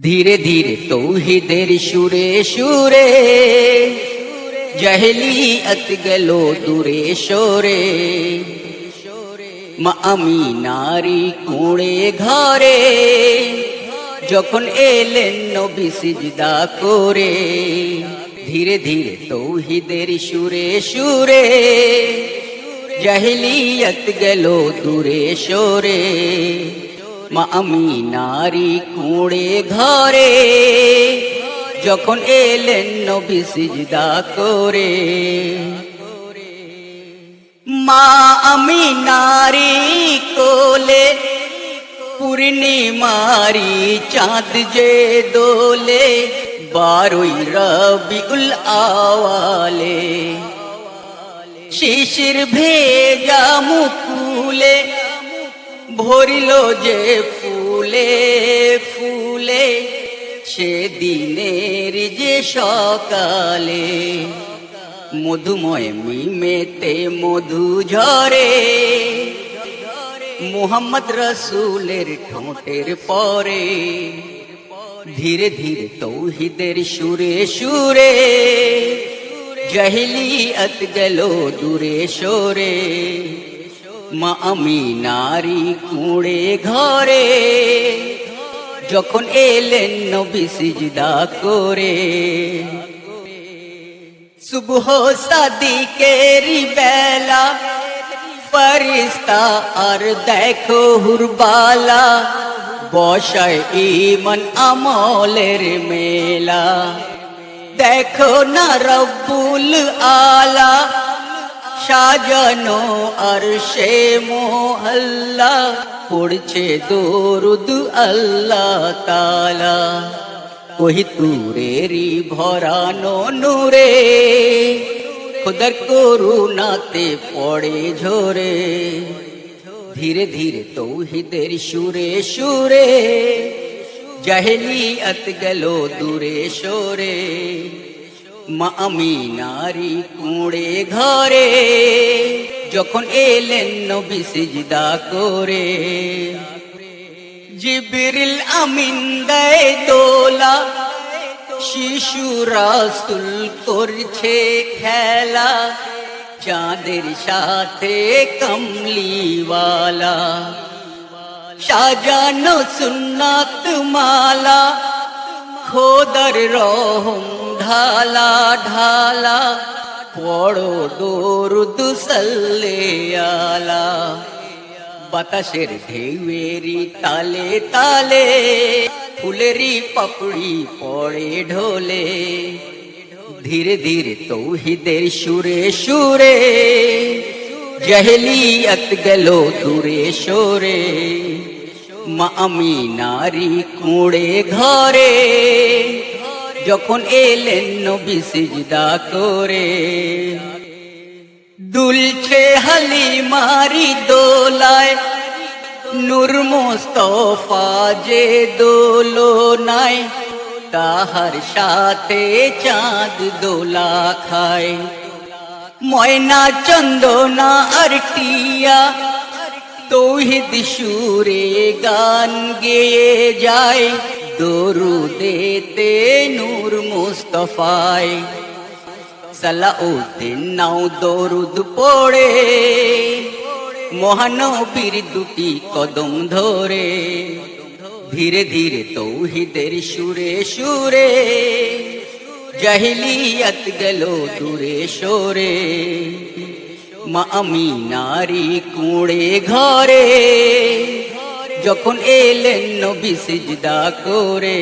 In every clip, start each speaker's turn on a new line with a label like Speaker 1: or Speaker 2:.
Speaker 1: ধীরে ধীরে তৌহিদের সুরে সুরে জাহেলিয়ত গেল দূরে সরে। মা আমিনারি কোণে ঘরে যখন এলেন নবী সিজদা করে। ধীরে ধীরে তৌহিদের সুরে সুরে জাহেলিয়ত গেল দূরে সরে। মা আমিনারি কোণে ঘরে যখন এলেন নবী সিজদা করে। মা আমিনারি কোলে পূর্ণিমারি চাঁদ যে দোলে 12ই রবিউল আওয়ালে। শিশির ভেজা মুকুলে ভরিল যে ফুলে ফুলে সেদিনের যে সকালে। মধুময় মিমেতে মধু ঝরে মুহাম্মদ রাসূলের ঠোঁটের পরে। ধীরে ধীরে তৌহিদের সুরে সুরে জাহেলিয়ত গেল দূরে সরে। মা আমিনারি কোণে ঘরে যখন এলেন নবী সিজদা করে। সুবহ সাদিকের বেলা ফেরেশতা আর দেখো হুরবালা বসায় ঈমান আমলের মেলা। দেখো না রব্বুল আলা সাজানো আরশে মোহল্লা পড়ছে দরুদ আল্লাহ তাআলা। ওহি তুরেরি ভরানো নূরে খোদার করুণাতে পড়ে ঝরে। ধীরে ধীরে তৌহিদের সুরে সুরে জাহেলিয়ত গেল দূরে সরে। মা আমিনারি কোণে ঘরে যখন এলেন নবী সিজদা করে। জিবরিল আমিন দেয় দোলা শিশু রাসূল করছে খেলা চাঁদের সাথে কমলিওয়ালা। সাজানো সুন্নাত মালা খোদার রহম ঢালা ঢালা পড়ো দরুদ সাল্লে আলা। বাতাসের ঢেউয়েরি তালে তালে ফুলেরি পাপড়ি পড়ে ঢোলে। ধীরে ধীরে তৌহিদের সুরে সুরে জাহেলিয়ত গেল দূরে সরে। মা আমিনারি কোণে ঘরে যখন এলেন নবী সিজদা করে। দুলছে হালিমারি দোলায় নূর মুস্তাফা যে দোলনায় তাহার সাথে চাঁদ দোলা খায়। ময়না চন্দনা আর টিয়া তৌহিদ সুরে গান গেয়ে যায় দরুদেতে নূর মুস্তাফায়। সালাউদ্দিন নাও দরুদ পড়ে মহানবীর দুটি কদম ধরে। ধীরে ধীরে তৌহিদের সুরে সুরে জাহেলিয়ত গেল দূরে সরে। মা আমিনারি কোণে ঘরে যখন এলেন নবী সিজদা করে।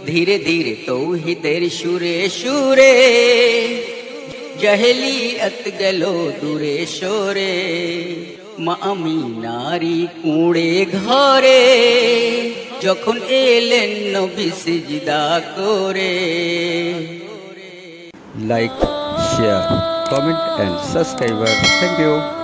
Speaker 1: ধীরে ধীরে তৌহিদের সুরে সুরে জাহেলিয়ত গেল দূরে সরে। মা আমিনারি কোণে ঘরে যখন এলেন নবী সিজদা করে।
Speaker 2: Like, share, comment and subscribe. Thank you.